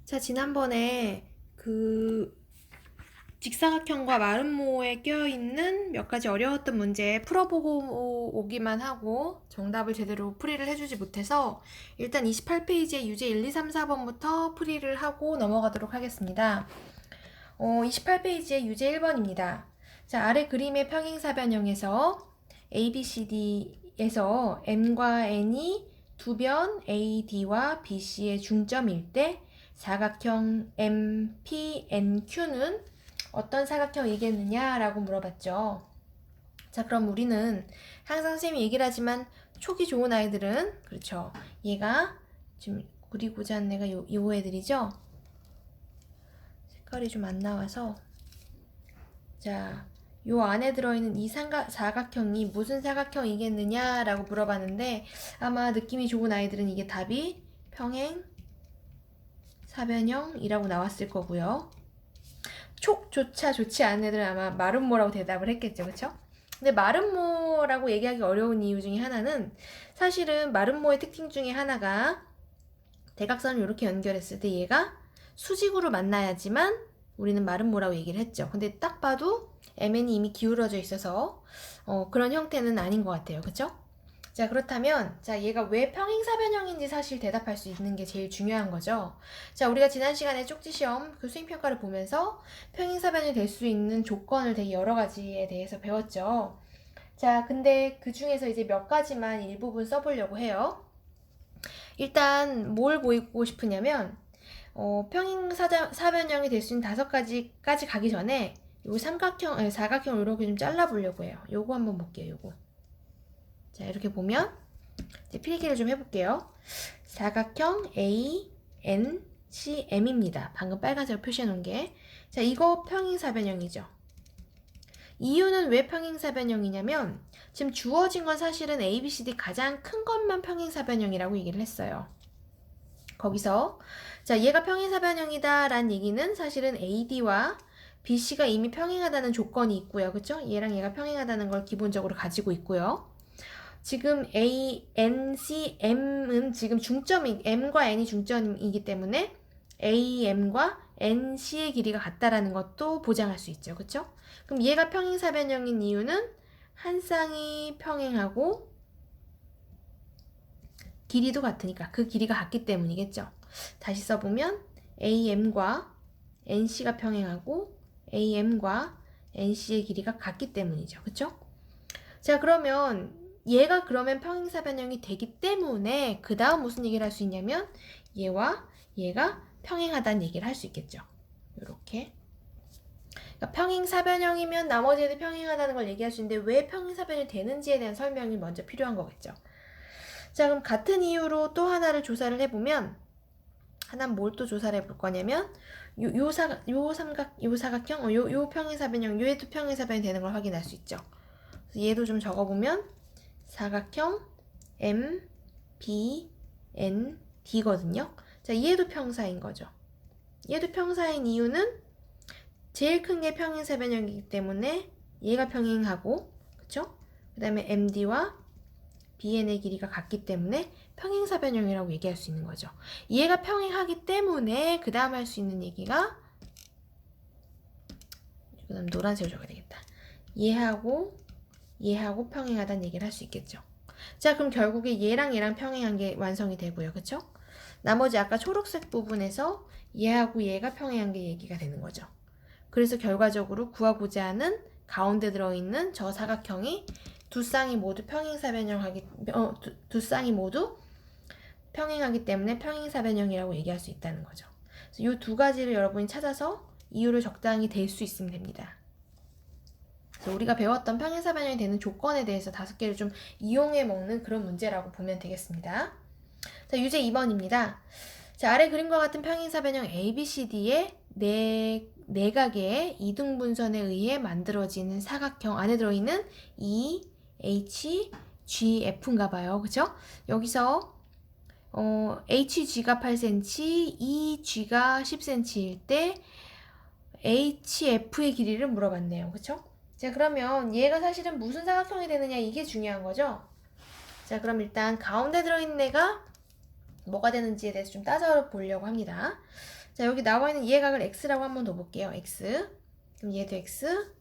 자, 지난번에 그 직사각형과 마름모에 껴있는 몇 가지 어려웠던 문제 풀어보고 오기만 하고 정답을 제대로 풀이를 해주지 못해서 일단 28페이지에 유제 1, 2, 3, 4번부터 풀이를 하고 넘어가도록 하겠습니다. 28페이지에 유제 1번입니다. 자, 아래 그림의 평행사변형에서 ABCD에서 M과 N이 두 변 AD와 BC의 중점일 때 사각형 MPNQ는 어떤 사각형이겠느냐라고 물어봤죠. 자, 그럼 우리는 항상 선생님이 얘기를 하지만 촉이 좋은 아이들은 그렇죠. 얘가 지금 그리고자 하는 애가 요 애들이죠. 색깔이 좀 안 나와서 자, 요 안에 들어있는 이 사각형이 무슨 사각형이겠느냐라고 물어봤는데 아마 느낌이 좋은 아이들은 이게 답이 평행 사변형이라고 나왔을 거고요. 촉조차 좋지 않은 애들은 아마 마름모라고 대답을 했겠죠. 그쵸? 근데 마름모라고 얘기하기 어려운 이유 중에 하나는 사실은 마름모의 특징 중에 하나가 대각선을 이렇게 연결했을 때 얘가 수직으로 만나야지만 우리는 마름모라고 얘기를 했죠. 근데 딱 봐도 MN이 이미 기울어져 있어서 그런 형태는 아닌 것 같아요. 그쵸? 자, 그렇다면 자, 얘가 왜 평행사변형인지 사실 대답할 수 있는 게 제일 중요한 거죠. 자, 우리가 지난 시간에 쪽지시험 그 수행평가를 보면서 평행사변이 될 수 있는 조건을 되게 여러 가지에 대해서 배웠죠. 자, 근데 그 중에서 이제 몇 가지만 일부분 써보려고 해요. 일단 뭘 보이고 싶으냐면 평행사변형이 될 수 있는 5가지까지 가기 전에 요 사각형을 이렇게 좀 잘라보려고 해요. 요거 한번 볼게요. 요거. 자, 이렇게 보면 이제 필기를 좀 해볼게요. 사각형 A, N, C, M입니다. 방금 빨간색으로 표시해 놓은 게. 자, 이거 평행사변형이죠. 이유는 왜 평행사변형이냐면 지금 주어진 건 사실은 A, B, C, D 가장 큰 것만 평행사변형이라고 얘기를 했어요. 거기서 자, 얘가 평행사변형이다 라는 얘기는 사실은 AD와 BC가 이미 평행하다는 조건이 있고요. 그쵸? 얘랑 얘가 평행하다는 걸 기본적으로 가지고 있고요. 지금 A, N, C, M은 지금 M과 N이 중점이기 때문에 A, M과 N, C의 길이가 같다라는 것도 보장할 수 있죠. 그쵸? 그럼 얘가 평행사변형인 이유는 한 쌍이 평행하고 길이도 같으니까 그 길이가 같기 때문이겠죠. 다시 써보면 AM과 NC가 평행하고 AM과 NC의 길이가 같기 때문이죠. 그쵸? 자, 그러면 얘가 그러면 평행사변형이 되기 때문에 그 다음 무슨 얘기를 할 수 있냐면 얘와 얘가 평행하다는 얘기를 할 수 있겠죠. 이렇게. 그러니까 평행사변형이면 나머지 애들 평행하다는 걸 얘기할 수 있는데 왜 평행사변이 되는지에 대한 설명이 먼저 필요한 거겠죠. 자, 그럼 같은 이유로 또 하나를 조사를 해보면 하나는 뭘 또 조사를 해볼 거냐면 요 사각형, 요 평행사변형, 얘도 평행사변이 되는 걸 확인할 수 있죠. 그래서 얘도 좀 적어보면 사각형 M, B, N, D거든요. 자, 얘도 평사인 거죠. 얘도 평사인 이유는 제일 큰 게 평행사변형이기 때문에 얘가 평행하고, 그쵸? 그 다음에 MD와 BN의 길이가 같기 때문에 평행사변형이라고 얘기할 수 있는 거죠. 얘가 평행하기 때문에 그 다음 할 수 있는 얘기가 그 다음 노란색으로 적어야 되겠다. 얘하고 평행하다는 얘기를 할 수 있겠죠. 자, 그럼 결국에 얘랑 평행한 게 완성이 되고요. 그쵸? 나머지 아까 초록색 부분에서 얘하고 얘가 평행한 게 얘기가 되는 거죠. 그래서 결과적으로 구하고자 하는 가운데 들어있는 저 사각형이 두 쌍이 모두 평행하기 때문에 평행사변형이라고 얘기할 수 있다는 거죠. 이 두 가지를 여러분이 찾아서 이유를 적당히 댈 수 있으면 됩니다. 그래서 우리가 배웠던 평행사변형이 되는 조건에 대해서 5개를 좀 이용해 먹는 그런 문제라고 보면 되겠습니다. 자, 유제 2번입니다. 자, 아래 그림과 같은 평행사변형 ABCD의 네각의 이등분선에 의해 만들어지는 사각형 안에 들어있는 E, H, G, F인가 봐요. 그쵸? 여기서 HG가 8cm, EG가 10cm일 때 HF의 길이를 물어봤네요. 그쵸? 자, 그러면 얘가 사실은 무슨 사각형이 되느냐 이게 중요한 거죠. 자, 그럼 일단 가운데 들어있는 애가 뭐가 되는지에 대해서 좀 따져보려고 합니다. 자, 여기 나와 있는 이의 각을 x라고 한번 더 볼게요. x. 그럼 얘도 x.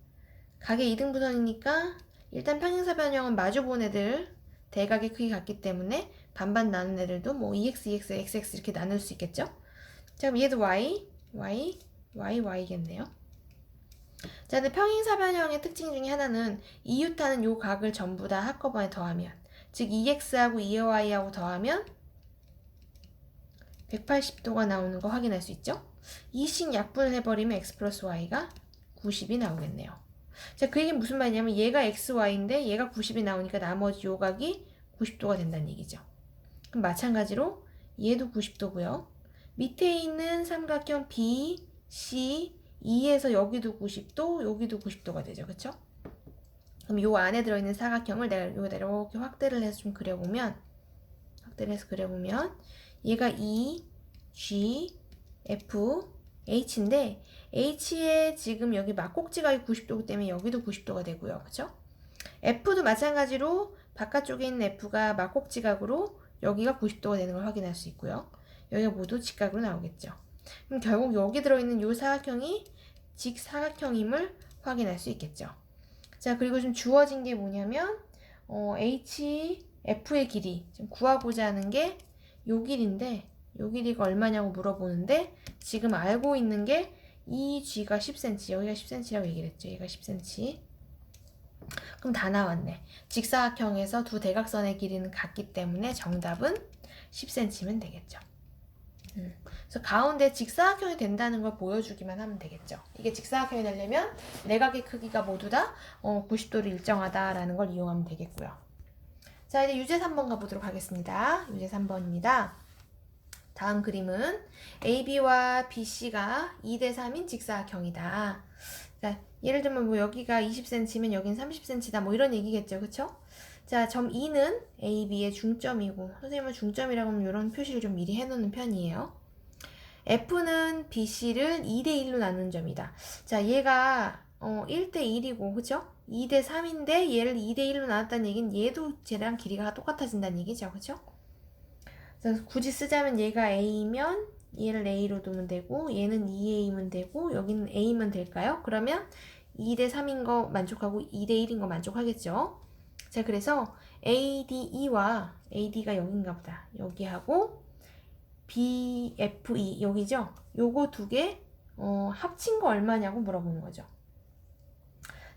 각의 2등분선이니까 일단 평행사변형은 마주본 애들 대각의 크기 같기 때문에 반반 나눈 애들도 뭐 2x, 2x, xx 이렇게 나눌 수 있겠죠? 자, 그럼 얘도 y, y, y, y겠네요. 자, 근데 평행사변형의 특징 중에 하나는 이웃하는 요 각을 전부 다 한꺼번에 더하면, 즉 2x하고 2y하고 더하면 180도가 나오는 거 확인할 수 있죠? 이식 약분을 해버리면 x 플러스 y가 90이 나오겠네요. 자, 그 얘기는 무슨 말이냐면 얘가 xy인데 얘가 90이 나오니까 나머지 요 각이 90도가 된다는 얘기죠. 그럼 마찬가지로 얘도 90도고요. 밑에 있는 삼각형 B, C, E에서 여기도 90도, 여기도 90도가 되죠. 그쵸? 그럼 요 안에 들어있는 사각형을 내가 여기다 이렇게 확대를 해서 좀 그려보면 얘가 E, G, F, H인데 H에 지금 여기 막꼭지각이 90도이기 때문에 여기도 90도가 되고요. 그쵸? F도 마찬가지로 바깥쪽에 있는 F가 막꼭지각으로 여기가 90도가 되는 걸 확인할 수 있고요. 여기가 모두 직각으로 나오겠죠. 그럼 결국 여기 들어있는 이 사각형이 직사각형임을 확인할 수 있겠죠. 자, 그리고 좀 주어진 게 뭐냐면 HF의 길이 지금 구하고자 하는 게 요 길인데 요 길이가 얼마냐고 물어보는데 지금 알고 있는 게 이 G가 10cm, 여기가 10cm라고 얘기를 했죠. 얘가 10cm. 그럼 다 나왔네. 직사각형에서 두 대각선의 길이는 같기 때문에 정답은 10cm면 되겠죠. 그래서 가운데 직사각형이 된다는 걸 보여주기만 하면 되겠죠. 이게 직사각형이 되려면 내각의 크기가 모두 다 90도를 일정하다라는 걸 이용하면 되겠고요. 자, 이제 유제 3번 가보도록 하겠습니다. 유제 3번입니다. 다음 그림은 AB와 BC가 2대 3인 직사각형이다. 자, 예를 들면 뭐 여기가 20cm면 여긴 30cm다 뭐 이런 얘기겠죠. 그쵸? 자, 점 E는 AB의 중점이고 선생님은 중점이라고 하면 이런 표시를 좀 미리 해놓는 편이에요. F는 BC를 2대1로 나눈 점이다. 자, 얘가 1대1이고 그쵸? 2대3인데 얘를 2대1로 나눴다는 얘기는 얘도 쟤랑 길이가 똑같아진다는 얘기죠. 그쵸? 그래서 굳이 쓰자면 얘가 A면 얘를 A로 두면 되고 얘는 2A면 되고 여기는 A면 될까요? 그러면 2대3인 거 만족하고 2대1인 거 만족하겠죠? 자, 그래서 ADE와 AD가 여긴가 보다. 여기하고 BFE 여기죠? 요거 두 개 합친 거 얼마냐고 물어보는 거죠.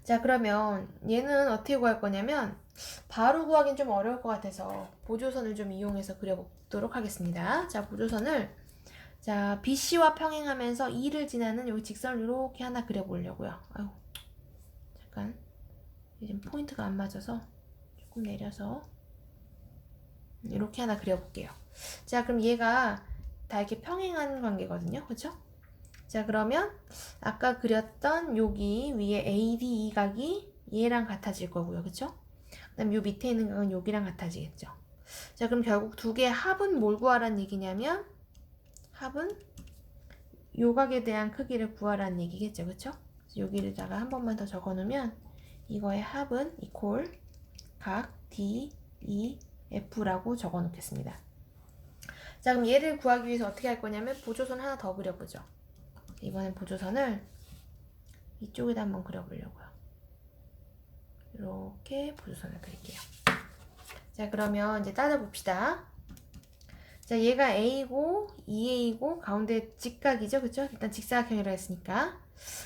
자, 그러면 얘는 어떻게 구할 거냐면 바로 구하긴 좀 어려울 것 같아서 보조선을 좀 이용해서 그려보도록 하겠습니다. 자, 보조선을 자 BC와 평행하면서 E를 지나는 여기 직선을 이렇게 하나 그려보려고요. 아유, 잠깐 지금 포인트가 안 맞아서 조금 내려서 이렇게 하나 그려볼게요. 자, 그럼 얘가 다 이렇게 평행한 관계거든요. 그쵸? 자, 그러면 아까 그렸던 여기 위에 ADE 각이 얘랑 같아질 거고요. 그쵸? 그 다음 요 밑에 있는 각은 여기랑 같아지겠죠. 자, 그럼 결국 두 개의 합은 뭘 구하라는 얘기냐면 합은 요 각에 대한 크기를 구하라는 얘기겠죠. 그쵸? 여기다가 한 번만 더 적어 놓으면 이거의 합은 이퀄 각 DEF라고 적어 놓겠습니다. 자, 그럼 얘를 구하기 위해서 어떻게 할 거냐면 보조선 하나 더 그려보죠. 이번엔 보조선을 이쪽에다 한번 그려보려고요. 이렇게 보조선을 그릴게요. 자, 그러면 이제 따져봅시다. 자, 얘가 A고 2A고 가운데 직각이죠. 그쵸? 일단 직사각형이라 했으니까.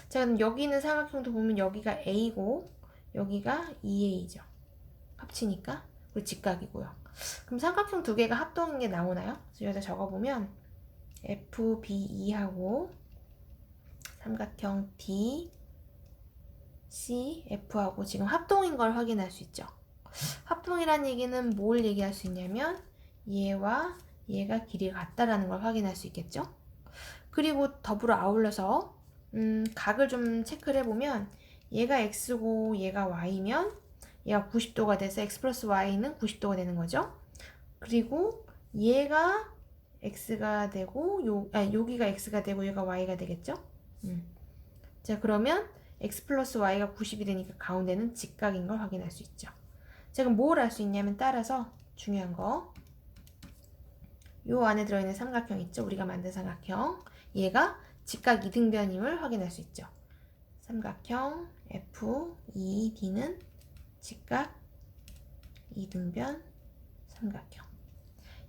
자, 그럼 여기 있는 사각형도 보면 여기가 A고 여기가 2A죠. 합치니까 그리고 직각이고요. 그럼 삼각형 두 개가 합동인 게 나오나요? 그래서 여기다 적어보면 FBE하고 삼각형 D, C, F하고 지금 합동인 걸 확인할 수 있죠. 합동이란 얘기는 뭘 얘기할 수 있냐면 얘와 얘가 길이가 같다라는 걸 확인할 수 있겠죠. 그리고 더불어 아울러서 각을 좀 체크를 해보면 얘가 X고 얘가 Y면 얘가 90도가 돼서 X 플러스 Y는 90도가 되는 거죠. 그리고 얘가 X가 되고 여기가 X가 되고 얘가 Y가 되겠죠. 자, 그러면 X 플러스 Y가 90이 되니까 가운데는 직각인 걸 확인할 수 있죠. 자, 그럼 뭘 알 수 있냐면 따라서 중요한 거 요 안에 들어있는 삼각형 있죠? 우리가 만든 삼각형. 얘가 직각 이등변임을 확인할 수 있죠. 삼각형 FED는 직각 이등변 삼각형.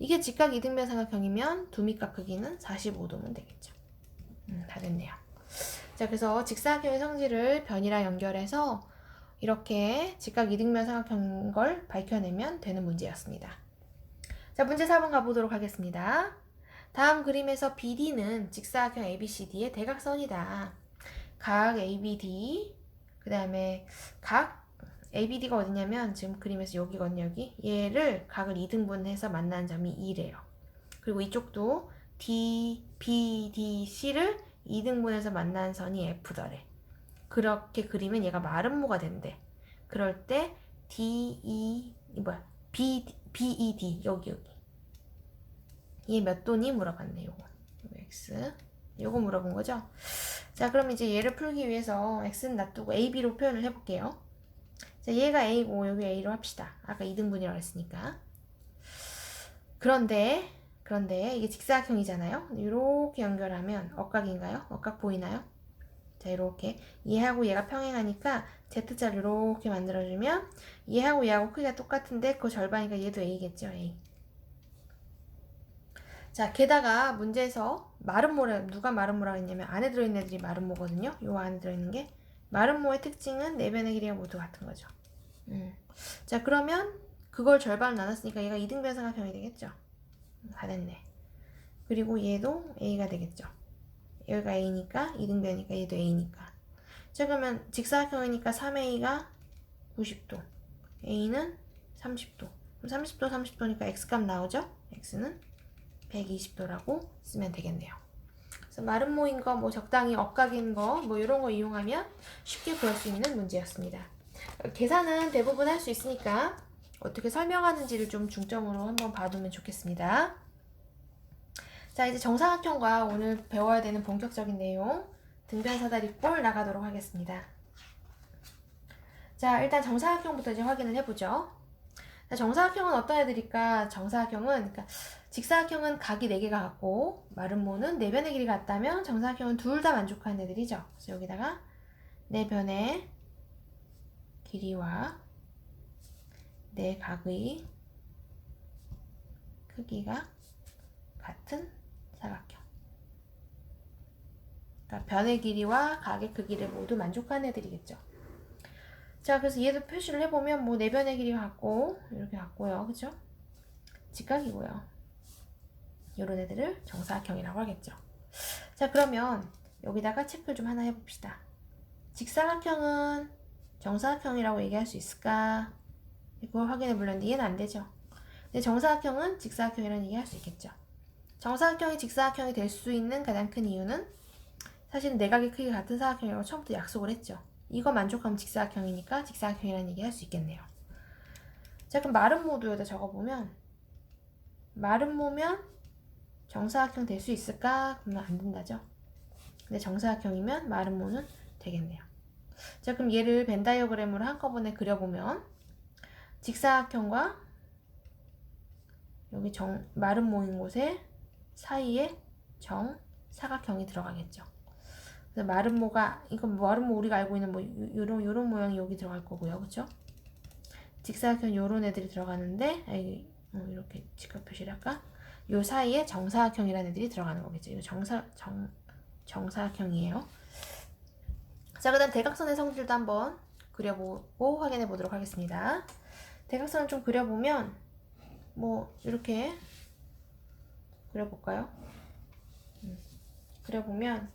이게 직각 이등변 삼각형이면 두미각 크기는 45도면 되겠죠. 다 됐네요. 자, 그래서 직사각형의 성질을 변이랑 연결해서 이렇게 직각 이등변 삼각형인 걸 밝혀내면 되는 문제였습니다. 자, 문제 4번 가보도록 하겠습니다. 다음 그림에서 BD는 직사각형 ABCD의 대각선이다. 각 ABD, 그 다음에 각 ABD가 어디냐면 지금 그림에서 여기거든요. 여기. 얘를 각을 2등분해서 만나는 점이 2래요. 그리고 이쪽도 BDC를 2등분해서 만나는 선이 F더래. 그렇게 그리면 얘가 마름모가 된대. 그럴 때 BED 여기 얘 몇 도니 물어봤네. 요거 X 요거 물어본 거죠. 자, 그럼 이제 얘를 풀기 위해서 X는 놔두고 AB로 표현을 해볼게요. 자, 얘가 A고 여기 A로 합시다. 아까 2등분이라고 했으니까. 그런데 이게 직사각형이잖아요. 이렇게 연결하면 억각인가요? 억각 보이나요? 자, 이렇게 얘하고 얘가 평행하니까 Z자를 이렇게 만들어주면 얘하고 얘하고 크기가 똑같은데 그 절반이니까 얘도 A겠죠. A. 자, 게다가 문제에서 마름모래, 누가 마름모라고 했냐면 안에 들어있는 애들이 마름모거든요. 요 안에 들어있는 게. 마름모의 특징은 내변의 길이가 모두 같은 거죠. 자, 그러면 그걸 절반을 나눴으니까 얘가 이등변 삼각형이 되겠죠. 다 됐네. 그리고 얘도 A가 되겠죠. 여기가 A니까 이등변이니까 얘도 A니까. 자, 그러면 직사각형이니까 3A가 90도, A는 30도. 그럼 30도, 30도니까 X값 나오죠? X는 120도라고 쓰면 되겠네요. 그래서 마름모인 거, 뭐 적당히 억각인 거, 뭐 이런 거 이용하면 쉽게 구할 수 있는 문제였습니다. 계산은 대부분 할 수 있으니까 어떻게 설명하는지를 좀 중점으로 한번 봐두면 좋겠습니다. 자, 이제 정사각형과 오늘 배워야 되는 본격적인 내용, 등변사다리꼴 나가도록 하겠습니다. 자, 일단 정사각형부터 이제 확인을 해보죠. 자, 정사각형은 어떤 애들일까? 정사각형은, 그러니까 직사각형은 각이 4개가 같고 마름모는 4변의 길이가 같다면 정사각형은 둘 다 만족하는 애들이죠. 그래서 여기다가 4변의 길이와 4각의 크기가 같은 사각형. 그러니까 변의 길이와 각의 크기를 모두 만족하는 애들이겠죠. 자, 그래서 얘도 표시를 해보면 뭐 4변의 길이가 같고 이렇게 같고요. 그죠? 직각이고요. 이런 애들을 정사각형이라고 하겠죠. 자, 그러면 여기다가 체크를 좀 하나 해봅시다. 직사각형은 정사각형이라고 얘기할 수 있을까? 그걸 확인해 보려는데 얘는 안 되죠. 근데 정사각형은 직사각형이라는 얘기 할 수 있겠죠. 정사각형이 직사각형이 될 수 있는 가장 큰 이유는 사실은 내각의 크기가 같은 사각형이라고 처음부터 약속을 했죠. 이거 만족하면 직사각형이니까 직사각형이라는 얘기 할 수 있겠네요. 자, 그럼 마름모도 여기다 적어보면 마름모면 정사각형 될 수 있을까? 그러면 안 된다죠. 근데 정사각형이면 마름모는 되겠네요. 자, 그럼 얘를 벤 다이어그램으로 한꺼번에 그려보면 직사각형과 여기 마름모인 곳에 사이에 정사각형이 들어가겠죠. 그래서 마름모가, 이건 마름모 우리가 알고 있는 뭐 요런 모양이 여기 들어갈 거고요. 그쵸? 직사각형 요런 애들이 들어가는데 이렇게 직각 표시를 할까? 요 사이에 정사각형이라는 애들이 들어가는 거겠죠. 이거 정사각형이에요. 자, 그 다음 대각선의 성질도 한번 그려보고 확인해 보도록 하겠습니다. 대각선을 좀 그려보면 뭐 이렇게 그려볼까요? 그려보면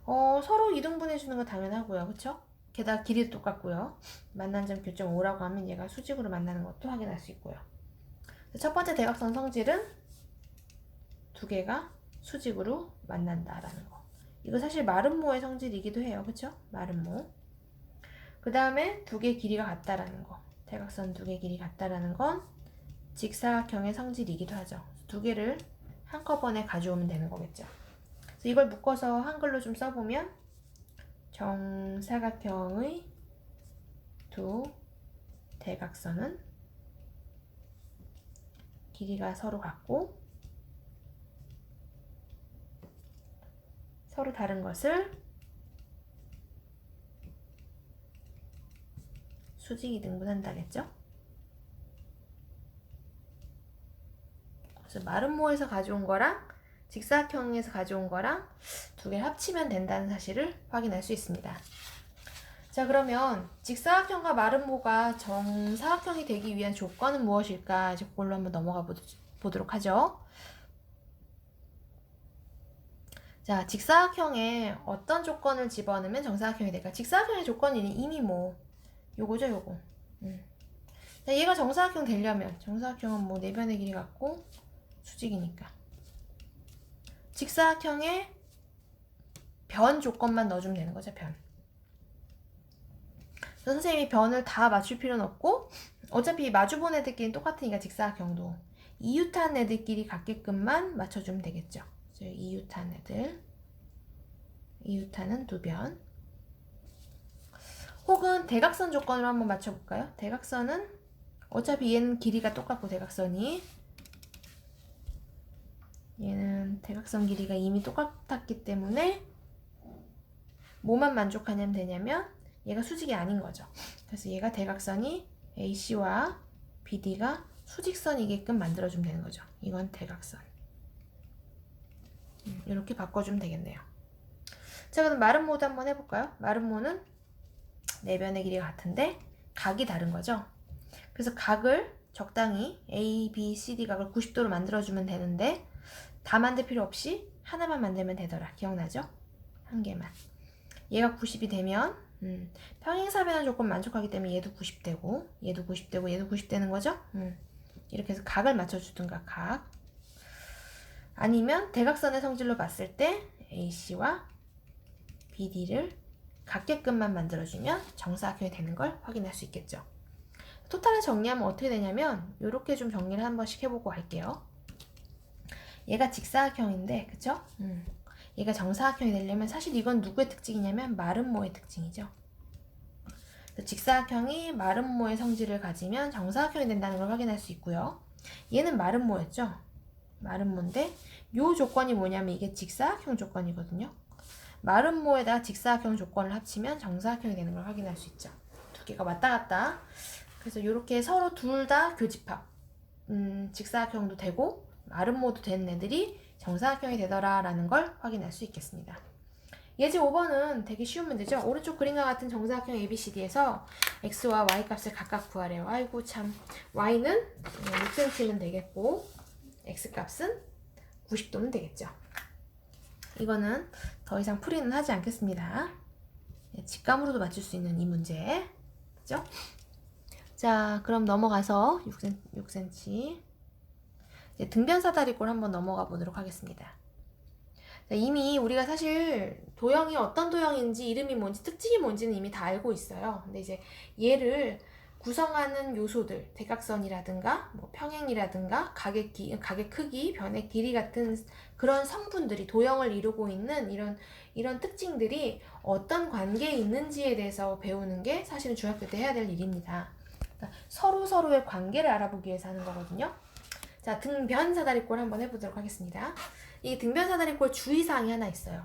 서로 이등분해 주는 거 당연하고요. 그쵸? 게다가 길이도 똑같고요. 만난 점 교점 5라고 하면 얘가 수직으로 만나는 것도 확인할 수 있고요. 첫 번째 대각선 성질은 두 개가 수직으로 만난다라는 거. 이거 사실 마름모의 성질이기도 해요. 그쵸? 마름모. 그 다음에 두 개 길이가 같다라는 거. 대각선 두 개 길이 같다라는 건 직사각형의 성질이기도 하죠. 두 개를 한꺼번에 가져오면 되는 거겠죠. 그래서 이걸 묶어서 한글로 좀 써보면 정사각형의 두 대각선은 길이가 서로 같고 서로 다른 것을 수직이 등분한다겠죠? 그래서 마름모에서 가져온 거랑 직사각형에서 가져온 거랑 두 개를 합치면 된다는 사실을 확인할 수 있습니다. 자, 그러면 직사각형과 마름모가 정사각형이 되기 위한 조건은 무엇일까? 이제 그걸로 한번 넘어가 보도록 하죠. 자, 직사각형에 어떤 조건을 집어넣으면 정사각형이 될까? 직사각형의 조건이 이미 뭐 요거죠, 요거. 자, 얘가 정사각형 되려면 정사각형은 뭐 내변의 길이 같고 수직이니까 직사각형에 변 조건만 넣어주면 되는 거죠, 변. 선생님이 변을 다 맞출 필요는 없고 어차피 마주본 애들끼리는 똑같으니까 직사각형도 이웃한 애들끼리 같게끔만 맞춰주면 되겠죠. 이웃한 애들, 이웃하는 두 변. 혹은 대각선 조건으로 한번 맞춰볼까요? 대각선은 어차피 얘는 길이가 똑같고 대각선이 얘는 대각선 길이가 이미 똑같았기 때문에 뭐만 만족하냐면 되냐면 얘가 수직이 아닌 거죠. 그래서 얘가 대각선이 AC와 BD가 수직선이게끔 만들어주면 되는 거죠. 이건 대각선. 이렇게 바꿔주면 되겠네요. 자, 그럼 마름모도 한번 해볼까요? 마름모는 내변의 길이가 같은데 각이 다른 거죠. 그래서 각을 적당히 A, B, C, D 각을 90도로 만들어주면 되는데 다 만들 필요 없이 하나만 만들면 되더라. 기억나죠? 한 개만. 얘가 90이 되면 평행사변의 조건 만족하기 때문에 얘도 90되고 얘도 90되고 얘도 90되는 거죠? 이렇게 해서 각을 맞춰주든가 각. 아니면 대각선의 성질로 봤을 때 AC와 BD를 같게끔만 만들어주면 정사각형이 되는 걸 확인할 수 있겠죠. 토탈을 정리하면 어떻게 되냐면 이렇게 좀 정리를 한 번씩 해보고 갈게요. 얘가 직사각형인데 그쵸? 얘가 정사각형이 되려면 사실 이건 누구의 특징이냐면 마름모의 특징이죠. 직사각형이 마름모의 성질을 가지면 정사각형이 된다는 걸 확인할 수 있고요. 얘는 마름모였죠. 마름모인데 요 조건이 뭐냐면 이게 직사각형 조건이거든요. 마름모에다가 직사각형 조건을 합치면 정사각형이 되는 걸 확인할 수 있죠. 두 개가 왔다 갔다. 그래서 이렇게 서로 둘 다 교집합. 직사각형도 되고 마름모도 되는 애들이 정사각형이 되더라라는 걸 확인할 수 있겠습니다. 예제 5번은 되게 쉬운 문제죠. 오른쪽 그림과 같은 정사각형 ABCD에서 x와 y 값을 각각 구하래요. 아이고 참. y는 6cm면 되겠고 x 값은 90도면 되겠죠. 이거는 더 이상 풀이는 하지 않겠습니다. 직감으로도 맞출 수 있는 이 문제. 그죠? 자, 그럼 넘어가서 6cm. 이제 등변사다리꼴 한번 넘어가 보도록 하겠습니다. 자, 이미 우리가 사실 도형이 어떤 도형인지 이름이 뭔지 특징이 뭔지는 이미 다 알고 있어요. 근데 이제 얘를 구성하는 요소들, 대각선이라든가 뭐 평행이라든가 각의 크기, 변의 길이 같은 그런 성분들이 도형을 이루고 있는 이런 특징들이 어떤 관계에 있는지에 대해서 배우는 게 사실은 중학교 때 해야 될 일입니다. 그러니까 서로의 관계를 알아보기 위해서 하는 거거든요. 자, 등변사다리꼴 한번 해보도록 하겠습니다. 이 등변사다리꼴 주의사항이 하나 있어요.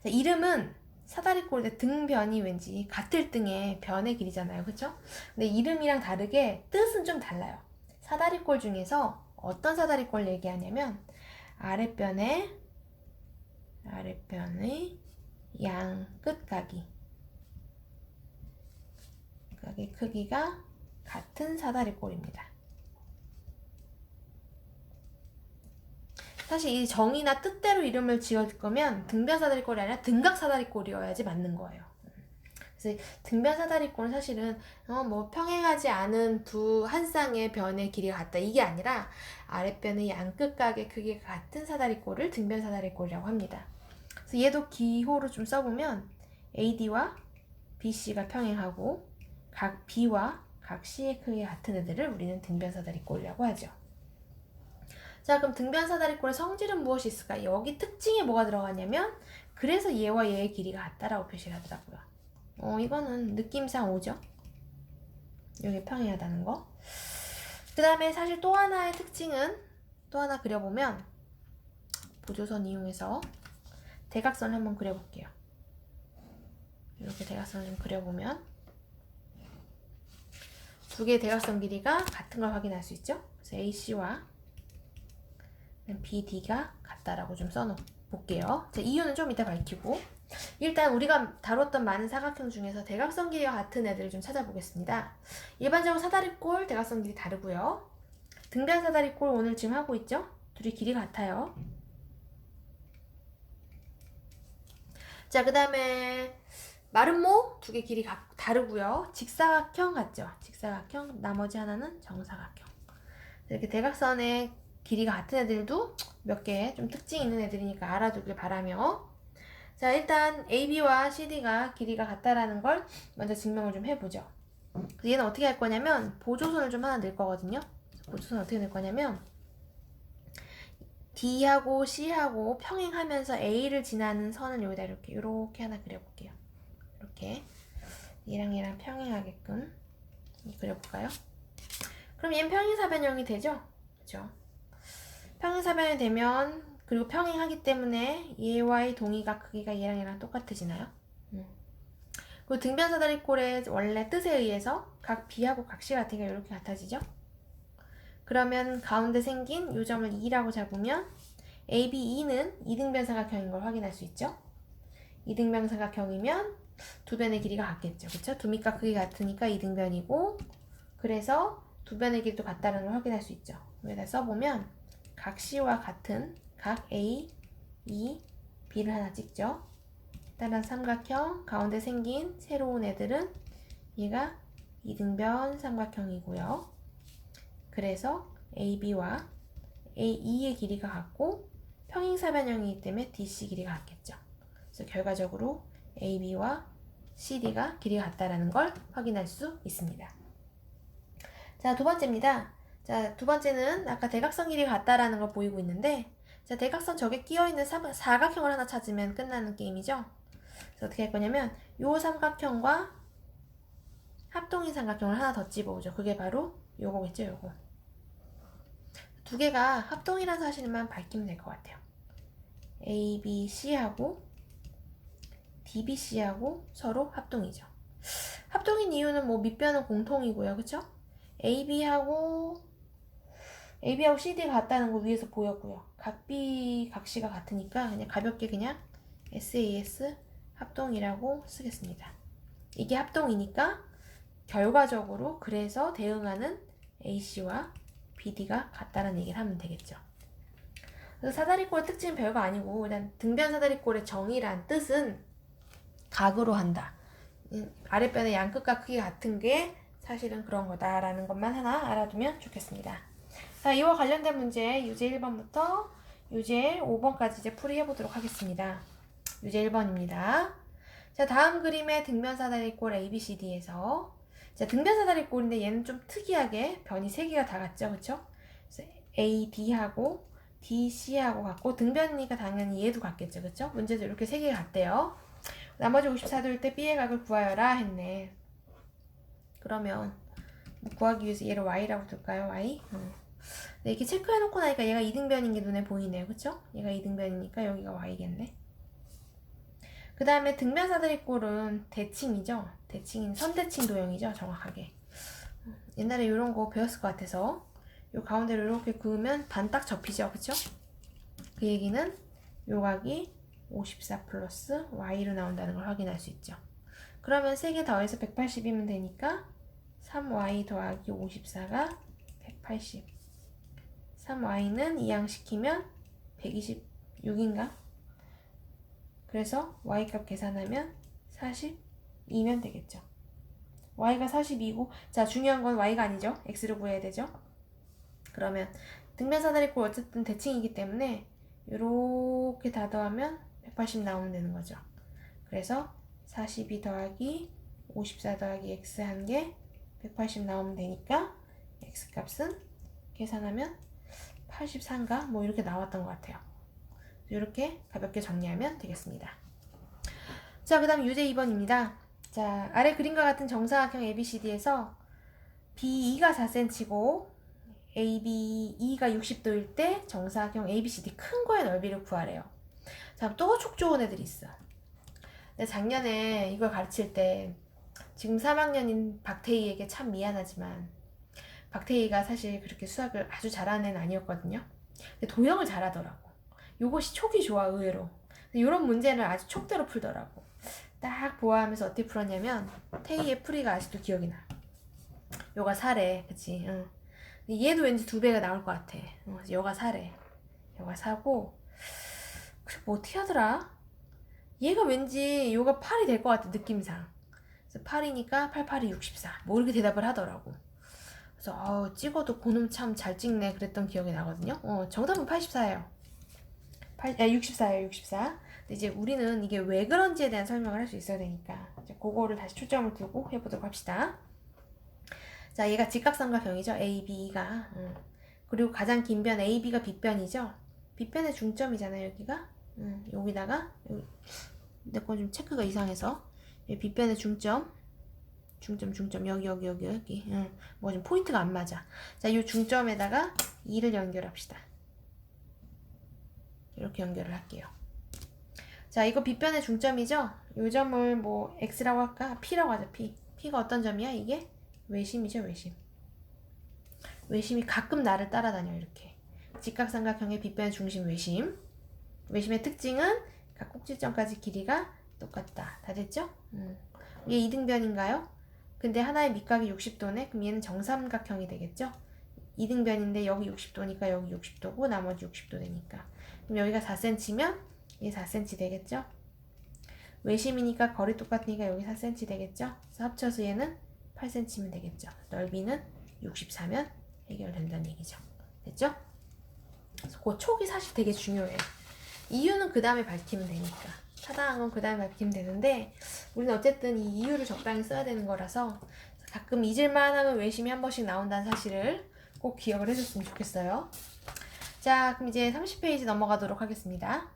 자, 이름은 사다리꼴인데 등변이 왠지 같을 등의 변의 길이잖아요. 그쵸? 근데 이름이랑 다르게 뜻은 좀 달라요. 사다리꼴 중에서 어떤 사다리꼴 얘기하냐면 아랫변의 양 끝각이 각의 크기가 같은 사다리꼴입니다. 사실 이 정의나 뜻대로 이름을 지을 거면 등변사다리꼴이 아니라 등각사다리꼴이어야지 맞는 거예요. 그래서 등변사다리꼴은 사실은 뭐 평행하지 않은 한 쌍의 변의 길이가 같다 이게 아니라 아랫변의 양끝각의 크기가 같은 사다리꼴을 등변사다리꼴이라고 합니다. 그래서 얘도 기호로 좀 써보면 AD와 BC가 평행하고 각 B와 각 C의 크기가 같은 애들을 우리는 등변사다리꼴이라고 하죠. 자, 그럼 등변사다리꼴의 성질은 무엇이 있을까? 여기 특징에 뭐가 들어가냐면 그래서 얘와 얘의 길이가 같다라고 표시를 하더라고요. 이거는 느낌상 오죠? 여기 평행하다는 거. 그 다음에 사실 또 하나의 특징은 또 하나 그려보면 보조선 이용해서 대각선을 한번 그려볼게요. 이렇게 대각선을 좀 그려보면 두 개의 대각선 길이가 같은 걸 확인할 수 있죠. 그래서 AC와 BD가 같다라고 좀 써놓을게요. 이유는 좀 이따 밝히고, 일단 우리가 다뤘던 많은 사각형 중에서 대각선 길이가 같은 애들을 좀 찾아보겠습니다. 일반적으로 사다리꼴 대각선 길이 다르고요. 등변 사다리꼴 오늘 지금 하고 있죠. 둘이 길이 같아요. 자, 그 다음에 마름모 두 개 길이 다르고요. 직사각형 같죠. 직사각형, 나머지 하나는 정사각형. 이렇게 대각선의 길이가 같은 애들도 몇 개 좀 특징 있는 애들이니까 알아두길 바라며, 자, 일단 AB와 CD가 길이가 같다라는 걸 먼저 증명을 좀 해보죠. 얘는 어떻게 할 거냐면 보조선을 좀 하나 넣을 거거든요. 보조선 어떻게 넣을 거냐면 D하고 C하고 평행하면서 A를 지나는 선을 여기다 이렇게 하나 그려볼게요. 이렇게 얘랑 평행하게끔 그려볼까요? 그럼 얘는 평행사변형이 되죠? 그죠? 평행사변이 되면, 그리고 평행하기 때문에 얘와의 동의각 크기가 얘랑 똑같아지나요? 그리고 등변사다리꼴의 원래 뜻에 의해서 각 B하고 각 C 같은 게 이렇게 같아지죠? 그러면 가운데 생긴 이 점을 2라고 잡으면 ABE는 이등변사각형인 걸 확인할 수 있죠? 이등변사각형이면 두 변의 길이가 같겠죠. 그쵸? 두 밑각 크기 같으니까 이등변이고, 그래서 두 변의 길이도 같다는 걸 확인할 수 있죠. 여기다 써보면 각 C와 같은 각 A, E, B를 하나 찍죠. 따라 삼각형 가운데 생긴 새로운 애들은 얘가 이등변 삼각형이고요. 그래서 AB와 AE의 길이가 같고 평행사변형이기 때문에 DC 길이가 같겠죠. 그래서 결과적으로 AB와 CD가 길이가 같다라는 걸 확인할 수 있습니다. 자, 두 번째입니다. 자, 두 번째는 아까 대각선 길이가 같다라는 걸 보이고 있는데, 자, 대각선 저게 끼어있는 사각형을 하나 찾으면 끝나는 게임이죠. 그래서 어떻게 할 거냐면 요 삼각형과 합동인 삼각형을 하나 더 집어오죠. 그게 바로 요거겠죠. 요거 두 개가 합동이라는 사실만 밝히면 될 것 같아요. ABC하고 DBC하고 서로 합동이죠. 합동인 이유는 뭐 밑변은 공통이고요. 그쵸? AB하고 CD가 같다는 거 위에서 보였고요. 각 B, 각 C가 같으니까 그냥 가볍게 그냥 SAS 합동이라고 쓰겠습니다. 이게 합동이니까 결과적으로 그래서 대응하는 AC와 BD가 같다는 얘기를 하면 되겠죠. 그래서 사다리꼴의 특징은 별거 아니고, 일단 등변 사다리꼴의 정의란 뜻은 각으로 한다. 아랫변의 양끝과 크기 같은 게 사실은 그런 거다라는 것만 하나 알아두면 좋겠습니다. 자, 이와 관련된 문제 유제 1번부터 유제 5번까지 이제 풀이해 보도록 하겠습니다. 유제 1번입니다. 자, 다음 그림의 등변 사다리꼴 ABCD에서, 자, 등변 사다리꼴인데 얘는 좀 특이하게 변이 3개가 다 같죠, 그쵸? 그래서 AD하고 DC하고 같고, 등변이니까 당연히 얘도 같겠죠, 그쵸? 문제도 이렇게 3개가 같대요. 나머지 54도일 때 B의 각을 구하여라 했네. 그러면 구하기 위해서 얘를 Y라고 둘까요? Y? 네, 이렇게 체크해놓고 나니까 얘가 이등변인 게 눈에 보이네요, 그쵸? 얘가 이등변이니까 여기가 Y겠네. 그 다음에 등변 사다리꼴은 대칭이죠. 대칭인 선대칭 도형이죠, 정확하게. 옛날에 이런 거 배웠을 것 같아서 요 가운데를 이렇게 그으면 반 딱 접히죠, 그쵸? 그 얘기는 요 각이 54 플러스 Y로 나온다는 걸 확인할 수 있죠. 그러면 3개 더해서 180이면 되니까 3Y 더하기 54가 180. 3Y는 이항시키면 126인가? 그래서 Y값 계산하면 42면 되겠죠. Y가 42고, 자, 중요한 건 Y가 아니죠. X를 구해야 되죠. 그러면 등변 사다리꼴 어쨌든 대칭이기 때문에 이렇게 다 더하면 180 나오면 되는 거죠. 그래서 42 더하기 54 더하기 X 한 게 180 나오면 되니까 X값은 계산하면 83인가? 뭐 이렇게 나왔던 것 같아요. 이렇게 가볍게 정리하면 되겠습니다. 자, 그 다음 유제 2번입니다. 자, 아래 그림과 같은 정사각형 ABCD에서 BE가 4cm고 ABE가 60도일 때 정사각형 ABCD 큰 거의 넓이를 구하래요. 자, 다음 또 촉 좋은 애들이 있어. 근데 작년에 이걸 가르칠 때 지금 3학년인 박태희에게 참 미안하지만 박태희가 사실 그렇게 수학을 아주 잘하는 애는 아니었거든요. 근데 도형을 잘하더라고. 요것이 촉이 좋아, 의외로. 이런 문제를 아주 촉대로 풀더라고. 딱 보아하면서 어떻게 풀었냐면 태희의 풀이가 아직도 기억이 나. 요가 4래, 그치? 응. 얘도 왠지 2배가 나올 것 같아. 요가 4래. 요가 4고 그래, 뭐 어떻게 하더라? 얘가 왠지 요가 8이 될 것 같아, 느낌상. 그래서 8이니까 8, 8이 64. 뭐 이렇게 대답을 하더라고. 그래서 찍어도 고놈 참 잘 찍네 그랬던 기억이 나거든요. 정답은 84예요. 64예요, 64. 근데 이제 우리는 이게 왜 그런지에 대한 설명을 할 수 있어야 되니까 이제 그거를 다시 초점을 두고 해보도록 합시다. 자, 얘가 직각삼각형이죠. AB가. 그리고 가장 긴 변 AB가 빗변이죠. 빗변의 중점이잖아요, 여기가. 여기다가 내 거 좀 체크가 이상해서 빗변의 중점 여기 뭐 좀 포인트가 안 맞아. 자, 이 중점에다가 2를 연결합시다. 이렇게 연결을 할게요. 자, 이거 빗변의 중점이죠. 이 점을 뭐 X라고 할까? P라고 하자. P가 어떤 점이야? 이게 외심이죠. 외심이 가끔 나를 따라다녀. 이렇게 직각삼각형의 빗변의 중심 외심의 특징은 각 꼭지점까지 길이가 똑같다. 다 됐죠? 이게 이등변인가요? 근데 하나의 밑각이 60도네? 그럼 얘는 정삼각형이 되겠죠? 이등변인데 여기 60도니까 여기 60도고 나머지 60도 되니까. 그럼 여기가 4cm면 얘 4cm 되겠죠? 외심이니까 거리 똑같으니까 여기 4cm 되겠죠? 그래서 합쳐서 얘는 8cm면 되겠죠? 넓이는 64면 해결된다는 얘기죠. 됐죠? 그래서 그 촉이 사실 되게 중요해요. 이유는 그 다음에 밝히면 되니까. 타당한 건 그 다음에 밝히면 되는데 우리는 어쨌든 이 이유를 적당히 써야 되는 거라서 가끔 잊을만 하면 외심이 한 번씩 나온다는 사실을 꼭 기억을 해줬으면 좋겠어요. 자, 그럼 이제 30페이지 넘어가도록 하겠습니다.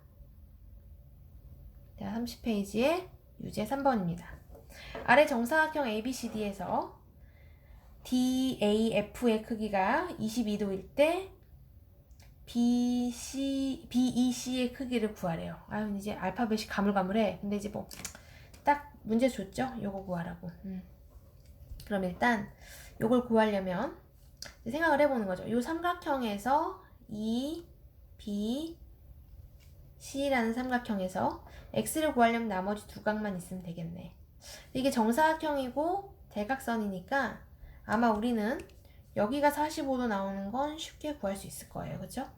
자, 30페이지에 유제 3번입니다. 아래 정사각형 ABCD에서 DAF의 크기가 22도일 때 BEC의 크기를 구하래요. 아유, 이제 알파벳이 가물가물해. 근데 이제 뭐 딱 문제 줬죠? 요거 구하라고. 그럼 일단 요걸 구하려면 생각을 해보는 거죠. 요 삼각형에서 이 B, C라는 삼각형에서 X를 구하려면 나머지 두 각만 있으면 되겠네. 이게 정사각형이고 대각선이니까 아마 우리는 여기가 45도 나오는 건 쉽게 구할 수 있을 거예요. 그쵸?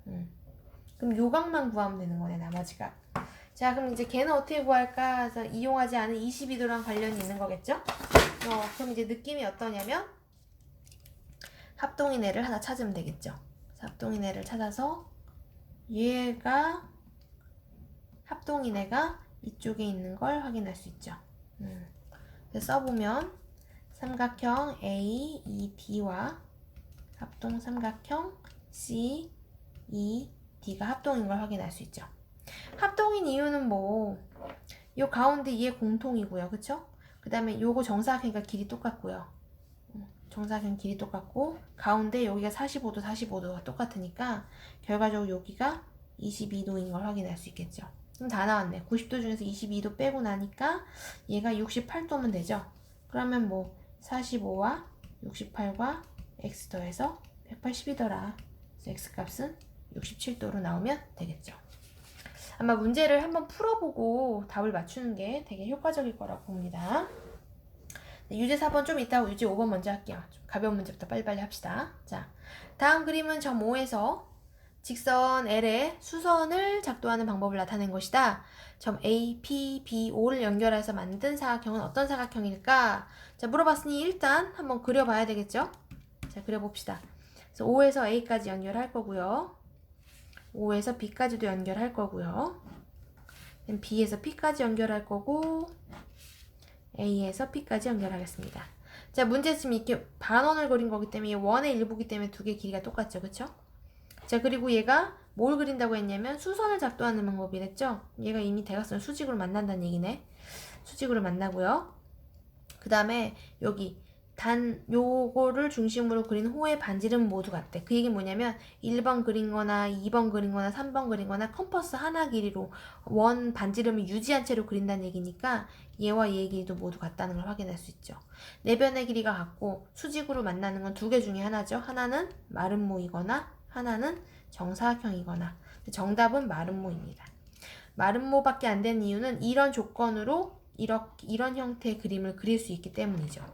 그럼 요 각만 구하면 되는 거네, 나머지가. 자, 그럼 이제 걔는 어떻게 구할까? 그래서 이용하지 않은 22도랑 관련이 있는 거겠죠? 그럼 이제 느낌이 어떠냐면 합동인애를 하나 찾으면 되겠죠. 합동인애를 찾아서 얘가 합동인애가 이쪽에 있는 걸 확인할 수 있죠. 써보면 삼각형 AED와 합동 삼각형 CED가 합동인 걸 확인할 수 있죠. 합동인 이유는 뭐 요 가운데 얘 공통이고요. 그쵸? 그 다음에 요거 정사각형이니까 길이 똑같고요. 정사각형 길이 똑같고 가운데 여기가 45도가 똑같으니까 결과적으로 여기가 22도인 걸 확인할 수 있겠죠. 그럼 다 나왔네. 90도 중에서 22도 빼고 나니까 얘가 68도면 되죠. 그러면 뭐 45와 68과 x 더해서 180이더라. 그래서 x 값은 67도로 나오면 되겠죠. 아마 문제를 한번 풀어보고 답을 맞추는 게 되게 효과적일 거라고 봅니다. 유제 4번 좀 이따 유제 5번 먼저 할게요. 좀 가벼운 문제부터 빨리빨리 합시다. 자, 다음 그림은 점 5에서 직선 L에 수선을 작도하는 방법을 나타낸 것이다. 점 A, P, B, O를 연결해서 만든 사각형은 어떤 사각형일까? 자, 물어봤으니 일단 한번 그려봐야 되겠죠? 자, 그려봅시다. 그래서 O에서 A까지 연결할 거고요. O에서 B까지도 연결할 거고요. B에서 P까지 연결할 거고 A에서 P까지 연결하겠습니다. 자, 문제 지금 이렇게 반원을 그린 거기 때문에 원의 일부기 때문에 두 개 길이가 똑같죠. 그쵸? 자, 그리고 얘가 뭘 그린다고 했냐면 수선을 작도하는 방법이랬죠. 얘가 이미 대각선을 수직으로 만난다는 얘기네. 수직으로 만나고요. 그 다음에 여기 요거를 중심으로 그린 호의 반지름 모두 같대. 그 얘기 뭐냐면 1번 그린 거나 2번 그린 거나 3번 그린 거나 컴퍼스 하나 길이로 원 반지름을 유지한 채로 그린다는 얘기니까 얘와 얘의 길이도 모두 같다는 걸 확인할 수 있죠. 내변의 길이가 같고 수직으로 만나는 건 두 개 중에 하나죠. 하나는 마름모이거나 하나는 정사각형이거나. 정답은 마름모입니다. 마름모밖에 안 되는 이유는 이런 조건으로 이런 형태의 그림을 그릴 수 있기 때문이죠.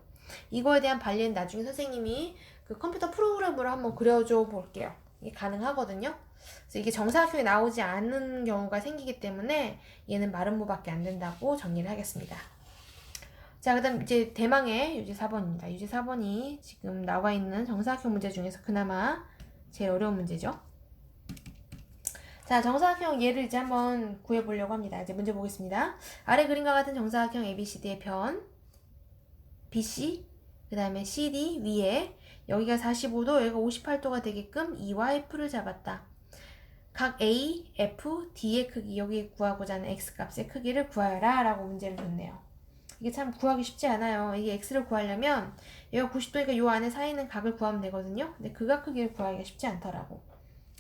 이거에 대한 발리는 나중에 선생님이 그 컴퓨터 프로그램으로 한번 그려줘 볼게요. 이게 가능하거든요. 그래서 이게 정사각형이 나오지 않는 경우가 생기기 때문에 얘는 마름모밖에 안 된다고 정리를 하겠습니다. 자, 그 다음 이제 대망의 유제 4번입니다. 유제 4번이 지금 나와 있는 정사각형 문제 중에서 그나마 제일 어려운 문제죠. 자, 정사각형 얘를 이제 한번 구해보려고 합니다. 이제 문제 보겠습니다. 아래 그림과 같은 정사각형 ABCD의 편 BC, 그 다음에 CD 위에 여기가 45도, 여기가 58도가 되게끔 E와 F를 잡았다. 각 A, F, D의 크기, 여기 구하고자 하는 X값의 크기를 구하여라 라고 문제를 줬네요. 이게 참 구하기 쉽지 않아요. 이게 X를 구하려면 얘가 90도니까 요 안에 사이는 각을 구하면 되거든요. 근데 그 각 크기를 구하기가 쉽지 않더라고.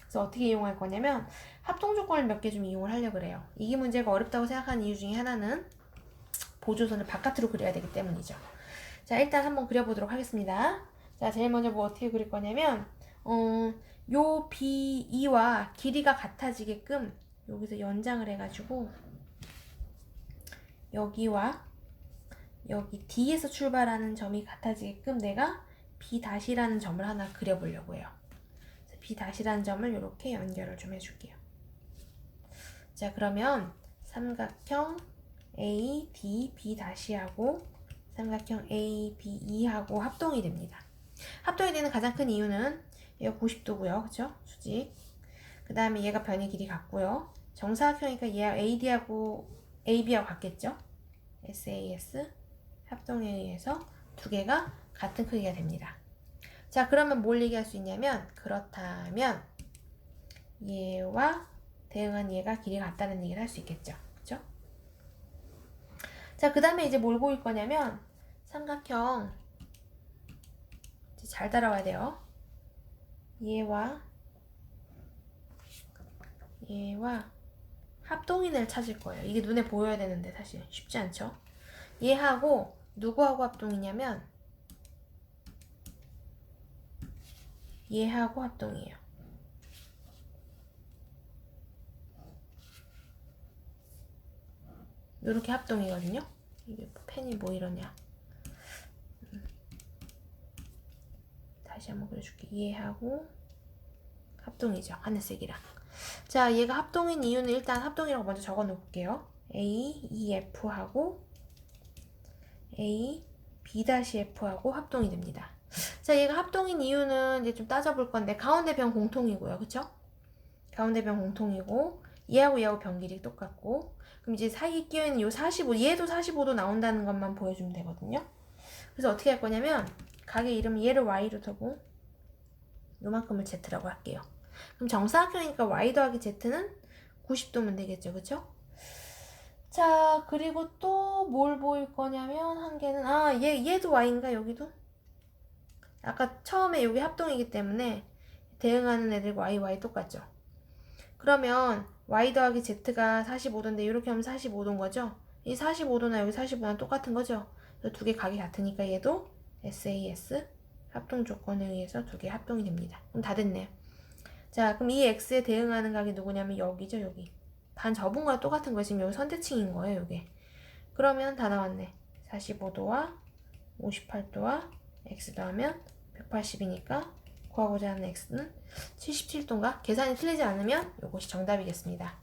그래서 어떻게 이용할 거냐면 합동 조건을 몇 개 좀 이용을 하려고 그래요. 이게 문제가 어렵다고 생각하는 이유 중에 하나는 보조선을 바깥으로 그려야 되기 때문이죠. 자, 일단 한번 그려보도록 하겠습니다. 자, 제일 먼저 뭐 어떻게 그릴 거냐면 요 BE와 길이가 같아지게끔 여기서 연장을 해가지고 여기와 여기 D에서 출발하는 점이 같아지게끔 내가 B-라는 점을 하나 그려보려고 해요. B-라는 점을 이렇게 연결을 좀 해줄게요. 자, 그러면 삼각형 A, D, B-하고 삼각형 A, B, E하고 합동이 됩니다. 합동이 되는 가장 큰 이유는 얘가 90도고요. 그쵸? 수직. 그 다음에 얘가 변의 길이 같고요. 정사각형이니까 얘가 AD하고 AB하고 같겠죠? SAS 합동에 의해서 두 개가 같은 크기가 됩니다. 자, 그러면 뭘 얘기할 수 있냐면 그렇다면 얘와 대응한 얘가 길이가 같다는 얘기를 할 수 있겠죠. 그쵸? 자, 그 다음에 이제 뭘 보일 거냐면 삼각형 이제 잘 따라와야 돼요. 얘와 합동인을 찾을 거예요. 이게 눈에 보여야 되는데 사실 쉽지 않죠. 얘하고 누구하고 합동이냐면 얘하고 합동이에요. 이렇게 합동이거든요. 이게 펜이 뭐 이러냐. 다시 한번 그려줄게. 얘하고 합동이죠. 하늘색이랑. 자, 얘가 합동인 이유는 일단 합동이라고 먼저 적어 놓을게요. A, E, F하고 A, B-F하고 합동이 됩니다. 자, 얘가 합동인 이유는 이제 좀 따져볼 건데 가운데 변 공통이고요. 그쵸? 가운데 변 공통이고 얘하고 변 길이 똑같고 그럼 이제 사이에 끼어있는 요 45, 얘도 45도 나온다는 것만 보여주면 되거든요. 그래서 어떻게 할 거냐면 각의 이름 얘를 Y로 두고 요만큼을 Z라고 할게요. 그럼 정사각형이니까 Y 더하기 Z는 90도면 되겠죠. 그쵸? 자, 그리고 또 뭘 보일 거냐면 한 개는 얘도 Y인가 여기도? 아까 처음에 여기 합동이기 때문에 대응하는 애들과 Y 똑같죠. 그러면 Y 더하기 Z가 45도인데 이렇게 하면 45도인 거죠. 이 45도나 여기 45도랑 똑같은 거죠. 두 개 각이 같으니까 얘도 SAS 합동 조건에 의해서 두 개 합동이 됩니다. 그럼 다 됐네요. 자, 그럼 이 X에 대응하는 각이 누구냐면 여기죠. 여기 반 접은 거랑 똑같은 거예요. 지금 여기 선대칭인 거예요. 이게 그러면 다 나왔네. 45도와 58도와 X 더하면 180이니까 구하고자 하는 X는 77도인가? 계산이 틀리지 않으면 이것이 정답이겠습니다.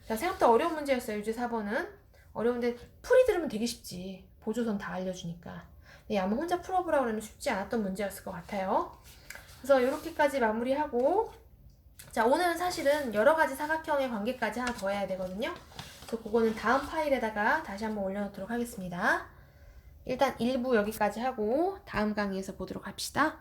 자, 생각보다 어려운 문제였어요. 유제 4번은. 어려운데 풀이 들으면 되게 쉽지. 보조선 다 알려주니까. 근데 아마 혼자 풀어보라 그러면 쉽지 않았던 문제였을 것 같아요. 그래서 이렇게까지 마무리하고 자, 오늘은 사실은 여러가지 사각형의 관계까지 하나 더 해야 되거든요. 그래서 그거는 다음 파일에다가 다시 한번 올려놓도록 하겠습니다. 일단 1부 여기까지 하고 다음 강의에서 보도록 합시다.